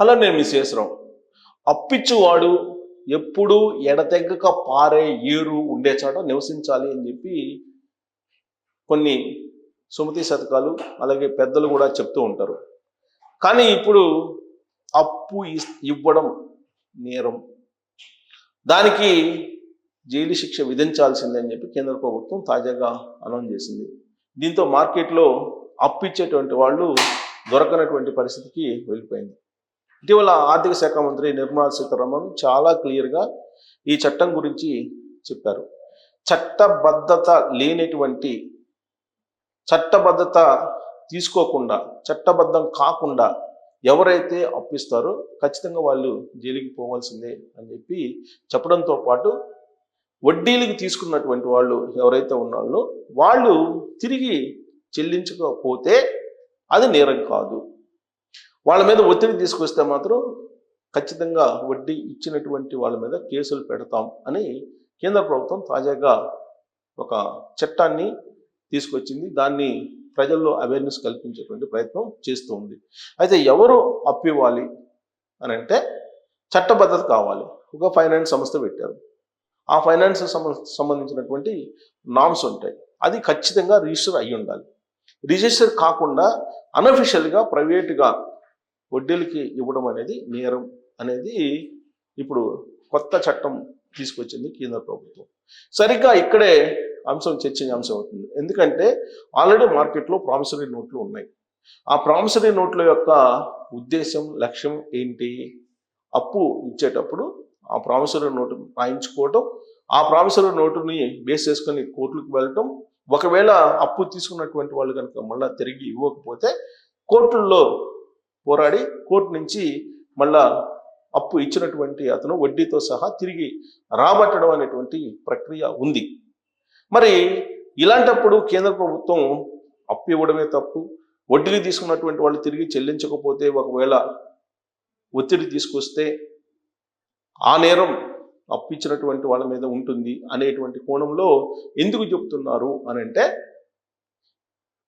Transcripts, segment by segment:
Hello, నేను మీ శేషరావు. అప్పిచ్చువాడు ఎప్పుడు ఎడతెగక పారే ఏరు ఉండే చోట నివసించాలి అని చెప్పి కొన్ని సుమతి శతకాలు అలాగే పెద్దలు కూడా చెప్తూ ఉంటారు. కానీ ఇప్పుడు అప్పు ఇవ్వడం నేరం, దానికి జైలు శిక్ష విధించాల్సిందే అని చెప్పి కేంద్ర ప్రభుత్వం తాజాగా అనౌన్స్ చేసింది. దీంతో మార్కెట్లో అప్పు ఇచ్చేటువంటి వాళ్ళు దొరకనటువంటి పరిస్థితికి వెళ్ళిపోయింది. ఇటీవల ఆర్థిక శాఖ మంత్రి నిర్మలా సీతారామన్ చాలా క్లియర్గా ఈ చట్టం గురించి చెప్పారు. చట్టబద్ధత లేనటువంటి, చట్టబద్ధత తీసుకోకుండా, చట్టబద్ధం కాకుండా ఎవరైతే అప్పిస్తారో ఖచ్చితంగా వాళ్ళు జైలుకి పోవాల్సిందే అని చెప్పి చెప్పడంతో పాటు వడ్డీలకు తీసుకున్నటువంటి వాళ్ళు ఎవరైతే ఉన్నారో వాళ్ళు తిరిగి చెల్లించకపోతే అది నేరం కాదు. వాళ్ళ మీద ఒత్తిడి తీసుకొస్తే మాత్రం ఖచ్చితంగా వడ్డీ ఇచ్చినటువంటి వాళ్ళ మీద కేసులు పెడతాం అని కేంద్ర ప్రభుత్వం తాజాగా ఒక చట్టాన్ని తీసుకొచ్చింది. దాన్ని ప్రజల్లో అవేర్నెస్ కల్పించేటువంటి ప్రయత్నం చేస్తూ ఉంది. అయితే ఎవరు అప్పు ఇవ్వాలి అని అంటే చట్టబద్ధత కావాలి. ఒక ఫైనాన్స్ సంస్థ పెట్టారు. ఆ ఫైనాన్స్ సంబంధించినటువంటి నామ్స్ ఉంటాయి. అది ఖచ్చితంగా రిజిస్టర్ అయ్యి ఉండాలి. రిజిస్టర్ కాకుండా అన్అఫిషియల్గా ప్రైవేటుగా వడ్డీలకి ఇవ్వడం అనేది నేరం అనేది ఇప్పుడు కొత్త చట్టం తీసుకొచ్చింది కేంద్ర ప్రభుత్వం. సరిగ్గా ఇక్కడే అంశం చర్చనీయాంశం అవుతుంది. ఎందుకంటే ఆల్రెడీ మార్కెట్లో ప్రామిసరీ నోట్లు ఉన్నాయి. ఆ ప్రామిసరీ నోట్ల యొక్క ఉద్దేశం, లక్ష్యం ఏంటి? అప్పు ఇచ్చేటప్పుడు ఆ ప్రామిసరీ నోటు రాయించుకోవటం, ఆ ప్రామిసరీ నోటుని బేస్ చేసుకొని కోర్టులకు వెళ్ళటం, ఒకవేళ అప్పు తీసుకున్నటువంటి వాళ్ళు కనుక మళ్ళీ తిరిగి ఇవ్వకపోతే కోర్టుల్లో పోరాడి కోర్టు నుంచి మళ్ళా అప్పు ఇచ్చినటువంటి అతను వడ్డీతో సహా తిరిగి రాబట్టడం అనేటువంటి ప్రక్రియ ఉంది. మరి ఇలాంటప్పుడు కేంద్ర ప్రభుత్వం అప్పు ఇవ్వడమే తప్పు, వడ్డీని తీసుకున్నటువంటి వాళ్ళు తిరిగి చెల్లించకపోతే ఒకవేళ ఒత్తిడి తీసుకొస్తే ఆ నేరం అప్పు ఇచ్చినటువంటి వాళ్ళ మీద ఉంటుంది అనేటువంటి కోణంలో ఎందుకు చెబుతున్నారు అని అంటే,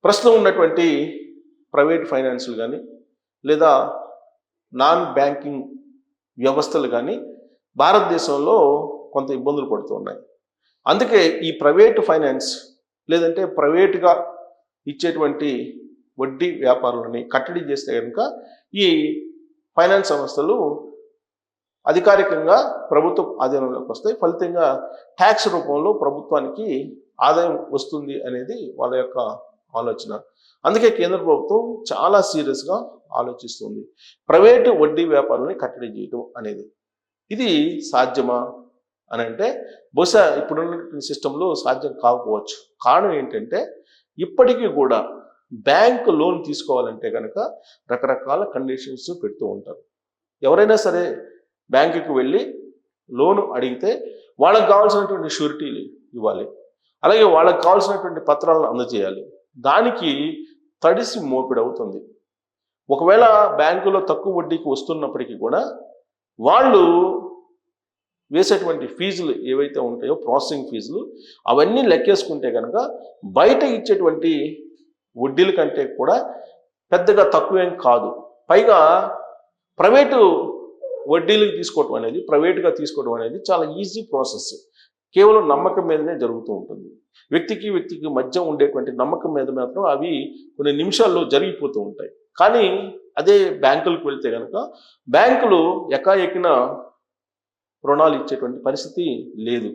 ప్రస్తుతం ఉన్నటువంటి ప్రైవేట్ ఫైనాన్సులు కానీ లేదా నాన్ బ్యాంకింగ్ వ్యవస్థలు కానీ భారతదేశంలో కొంత ఇబ్బందులు పడుతూ ఉన్నాయి. అందుకే ఈ ప్రైవేటు ఫైనాన్స్ లేదంటే ప్రైవేటుగా ఇచ్చేటువంటి వడ్డీ వ్యాపారులని కట్టడి చేస్తే కనుక ఈ ఫైనాన్స్ సంస్థలు అధికారికంగా ప్రభుత్వ ఆధీనంలోకి వస్తాయి. ఫలితంగా ట్యాక్స్ రూపంలో ప్రభుత్వానికి ఆదాయం వస్తుంది అనేది వాళ్ళ యొక్క ఆలోచన. అందుకే కేంద్ర ప్రభుత్వం చాలా సీరియస్గా ఆలోచిస్తుంది ప్రైవేటు వడ్డీ వ్యాపారాన్ని కట్టడి చేయడం అనేది. ఇది సాధ్యమా అని అంటే బహుశా ఇప్పుడున్న సిస్టంలో సాధ్యం కాకపోవచ్చు. కారణం ఏంటంటే ఇప్పటికీ కూడా బ్యాంక్ లోన్ తీసుకోవాలంటే కనుక రకరకాల కండిషన్స్ పెడుతూ ఉంటారు. ఎవరైనా సరే బ్యాంకుకి వెళ్ళి లోను అడిగితే వాళ్ళకి కావాల్సినటువంటి షూరిటీలు ఇవ్వాలి, అలాగే వాళ్ళకి కావాల్సినటువంటి పత్రాలను అందజేయాలి. దానికి తడిసి మోపిడవుతుంది. ఒకవేళ బ్యాంకులో తక్కువ వడ్డీకి వస్తున్నప్పటికీ కూడా వాళ్ళు వేసేటువంటి ఫీజులు ఏవైతే ఉంటాయో ప్రాసెసింగ్ ఫీజులు అవన్నీ లెక్కేసుకుంటే కనుక బయట ఇచ్చేటువంటి వడ్డీల కంటే కూడా పెద్దగా తక్కువేం కాదు. పైగా ప్రైవేటు వడ్డీలకు తీసుకోవడం అనేది, ప్రైవేటుగా తీసుకోవడం అనేది చాలా ఈజీ ప్రాసెస్. కేవలం నమ్మకం మీదనే జరుగుతూ ఉంటుంది. వ్యక్తికి వ్యక్తికి మధ్య ఉండేటువంటి నమ్మకం మీద మాత్రం అవి కొన్ని నిమిషాల్లో జరిగిపోతూ ఉంటాయి. కానీ అదే బ్యాంకులకు వెళ్తే కనుక బ్యాంకులు ఎకాఎకిన రుణాలు ఇచ్చేటువంటి పరిస్థితి లేదు.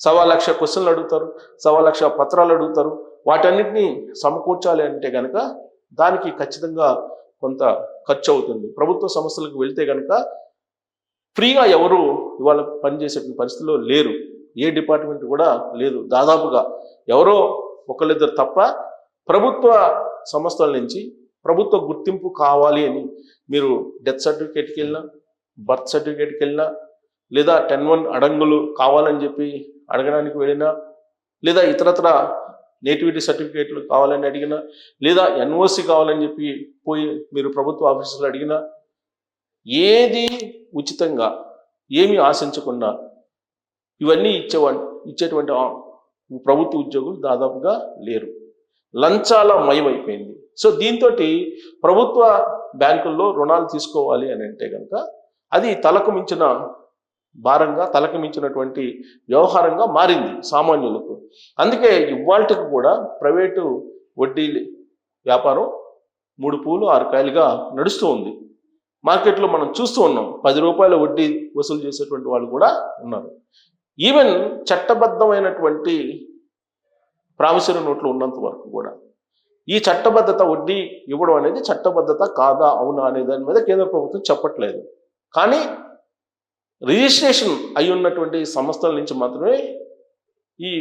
1,00,000 క్వశ్చన్లు అడుగుతారు, 1,00,000 పత్రాలు అడుగుతారు. వాటన్నిటినీ సమకూర్చాలి అంటే కనుక దానికి ఖచ్చితంగా కొంత ఖర్చు అవుతుంది. ప్రభుత్వ సంస్థలకు వెళ్తే కనుక ఫ్రీగా ఎవరు ఇవాళ పనిచేసే పరిస్థితిలో లేరు. ఏ డిపార్ట్మెంట్ కూడా లేదు. దాదాపుగా ఎవరో ఒకళ్ళిద్దరు తప్ప ప్రభుత్వ సంస్థల నుంచి ప్రభుత్వ గుర్తింపు కావాలి అని మీరు డెత్ సర్టిఫికేట్కి వెళ్ళినా, బర్త్ సర్టిఫికేట్కి వెళ్ళినా, లేదా 10(1) అడంగులు కావాలని చెప్పి అడగడానికి వెళ్ళినా, లేదా ఇతరత్ర నేటివిటీ సర్టిఫికేట్లు కావాలని అడిగినా, లేదా ఎన్ఓసి కావాలని చెప్పి పోయి మీరు ప్రభుత్వ ఆఫీసులో అడిగినా, ఏది ఉచితంగా ఏమీ ఆశించకుండా ఇవన్నీ ఇచ్చేటువంటి ప్రభుత్వ ఉద్యోగులు దాదాపుగా లేరు. లంచాల మయమైపోయింది. సో దీంతో ప్రభుత్వ బ్యాంకుల్లో రుణాలు తీసుకోవాలి అని అంటే కనుక అది తలకు మించిన భారంగా, తలకు మించినటువంటి వ్యవహారంగా మారింది సామాన్యులకు. అందుకే ఇవాళకి కూడా ప్రైవేటు వడ్డీ వ్యాపారం 3 పూలు 6 కాయలుగా నడుస్తూ ఉంది. మార్కెట్లో మనం చూస్తూ ఉన్నాం. 10 రూపాయల వడ్డీ వసూలు చేసేటువంటి వాళ్ళు కూడా ఉన్నారు. ఈవెన్ చట్టబద్ధమైనటువంటి ప్రామిసరీ నోట్లు ఉన్నంత వరకు కూడా ఈ చట్టబద్ధత వడ్డీ ఇవ్వడం అనేది చట్టబద్ధత కాదా అవునా అనే దాని మీద కేంద్ర ప్రభుత్వం చెప్పట్లేదు. కానీ రిజిస్ట్రేషన్ అయి ఉన్నటువంటి సంస్థల నుంచి మాత్రమే ఈ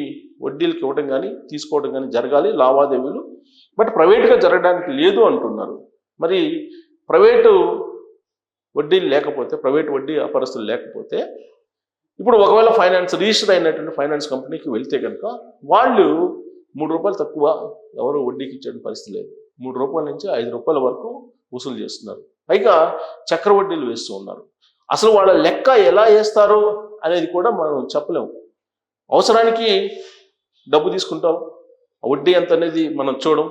వడ్డీలకు ఇవ్వడం కానీ తీసుకోవడం కానీ జరగాలి లావాదేవీలు. బట్ ప్రైవేట్గా జరగడానికి లేదు అంటున్నారు. మరి ప్రైవేటు వడ్డీలు లేకపోతే, ప్రైవేట్ వడ్డీ వ్యాపారస్తులు లేకపోతే, ఇప్పుడు ఒకవేళ రిజిస్టర్ అయినటువంటి ఫైనాన్స్ కంపెనీకి వెళ్తే కనుక వాళ్ళు 3 రూపాయలు తక్కువ ఎవరు వడ్డీకి ఇచ్చే పరిస్థితి లేదు. 3 రూపాయల నుంచి 5 రూపాయల వరకు వసూలు చేస్తున్నారు. పైగా చక్ర వడ్డీలు వేస్తూ ఉన్నారు. అసలు వాళ్ళ లెక్క ఎలా వేస్తారో అనేది కూడా మనం చెప్పలేము. అవసరానికి డబ్బు తీసుకుంటాం, వడ్డీ ఎంత అనేది మనం చూడం.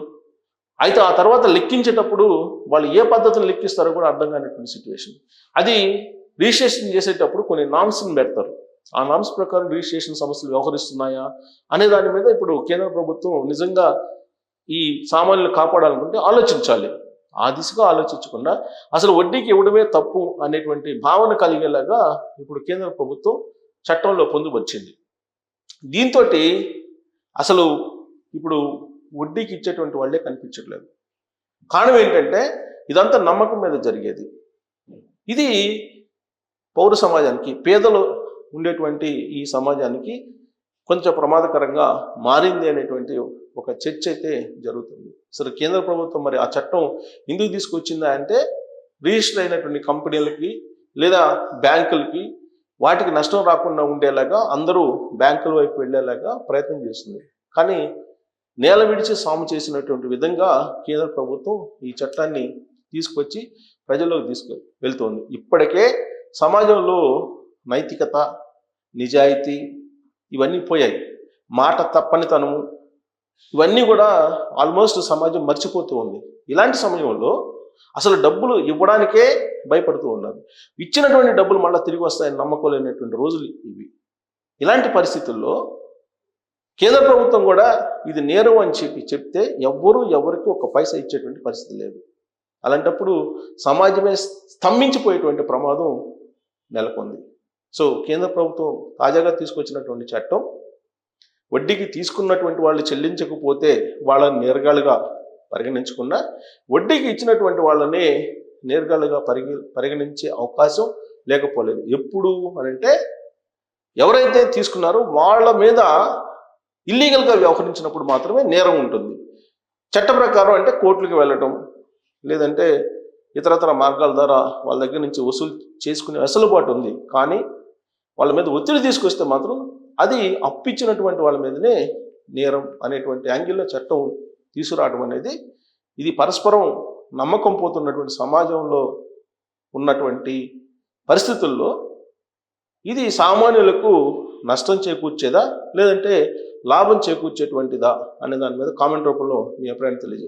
అయితే ఆ తర్వాత లెక్కించేటప్పుడు వాళ్ళు ఏ పద్ధతిని లెక్కిస్తారో కూడా అర్థం కానిటువంటి సిచ్యువేషన్. అది రిజిస్ట్రేషన్ చేసేటప్పుడు కొన్ని నామ్స్ని పెడతారు. ఆ నామ్స్ ప్రకారం రిజిస్ట్రేషన్ సంస్థలు వ్యవహరిస్తున్నాయా అనే దాని మీద ఇప్పుడు కేంద్ర ప్రభుత్వం నిజంగా ఈ సామాన్యులు కాపాడాలనుకుంటే ఆలోచించాలి. ఆ దిశగా ఆలోచించకుండా అసలు వడ్డీకి ఇవ్వడమే తప్పు అనేటువంటి భావన కలిగేలాగా ఇప్పుడు కేంద్ర ప్రభుత్వం చట్టంలో పొందుపరిచింది. దీంతో అసలు ఇప్పుడు వడ్డీకి ఇచ్చేటువంటి వాళ్ళే కనిపించట్లేదు. కారణం ఏంటంటే ఇదంతా నమ్మకం మీద జరిగేది. ఇది పౌర సమాజానికి, పేదలు ఉండేటువంటి ఈ సమాజానికి కొంచెం ప్రమాదకరంగా మారింది అనేటువంటి ఒక చర్చ అయితే జరుగుతుంది. అసలు కేంద్ర ప్రభుత్వం మరి ఆ చట్టం ఎందుకు తీసుకొచ్చిందా అంటే రిజిస్టర్ అయినటువంటి కంపెనీలకి లేదా బ్యాంకులకి వాటికి నష్టం రాకుండా ఉండేలాగా, అందరూ బ్యాంకుల వైపు వెళ్ళేలాగా ప్రయత్నం చేస్తుంది. కానీ నేల విడిచి సాము చేసినటువంటి విధంగా కేంద్ర ప్రభుత్వం ఈ చట్టాన్ని తీసుకొచ్చి ప్రజల్లోకి వెళ్తోంది. ఇప్పటికే సమాజంలో నైతికత, నిజాయితీ ఇవన్నీ పోయాయి. మాట తప్పనితనము ఇవన్నీ కూడా ఆల్మోస్ట్ సమాజం మర్చిపోతూ ఉంది. ఇలాంటి సమయంలో అసలు డబ్బులు ఇవ్వడానికే భయపడుతూ ఉన్నారు. ఇచ్చినటువంటి డబ్బులు మళ్ళీ తిరిగి వస్తాయని నమ్మకం లేనటువంటి రోజులు ఇవి. ఇలాంటి పరిస్థితుల్లో కేంద్ర ప్రభుత్వం కూడా ఇది నేరం అని చెప్తే ఎవరికి ఒక పైసా ఇచ్చేటువంటి పరిస్థితి లేదు. అలాంటప్పుడు సమాజమే స్తంభించిపోయేటువంటి ప్రమాదం నెలకొంది. సో కేంద్ర ప్రభుత్వం తాజాగా తీసుకొచ్చినటువంటి చట్టం వడ్డీకి తీసుకున్నటువంటి వాళ్ళు చెల్లించకపోతే వాళ్ళని నేరగాళ్ళుగా పరిగణించకుండా వడ్డీకి ఇచ్చినటువంటి వాళ్ళని నేరగాళ్ళుగా పరిగణించే అవకాశం లేకపోలేదు. ఎప్పుడు అని అంటే ఎవరైతే తీసుకున్నారో వాళ్ళ మీద ఇల్లీగల్గా వ్యవహరించినప్పుడు మాత్రమే నేరం ఉంటుంది. చట్ట ప్రకారం అంటే కోర్టులకు వెళ్ళటం లేదంటే ఇతరతర మార్గాల ద్వారా వాళ్ళ దగ్గర నుంచి వసూలు చేసుకునే వెసులుబాటు ఉంది. కానీ వాళ్ళ మీద ఒత్తిడి తీసుకొస్తే మాత్రం అది అప్పిచ్చినటువంటి వాళ్ళ మీదనే నేరం అనేటువంటి యాంగిల్లో చట్టం తీసుకురావడం అనేది ఇది పరస్పరం నమ్మకం పోతున్నటువంటి సమాజంలో ఉన్నటువంటి పరిస్థితుల్లో ఇది సామాన్యులకు నష్టం చేకూర్చేదా లేదంటే లాభం చేకూర్చేటువంటిదా అనే దాని మీద కామెంట్ రూపంలో మీ అభిప్రాయాన్ని తెలియజేయండి.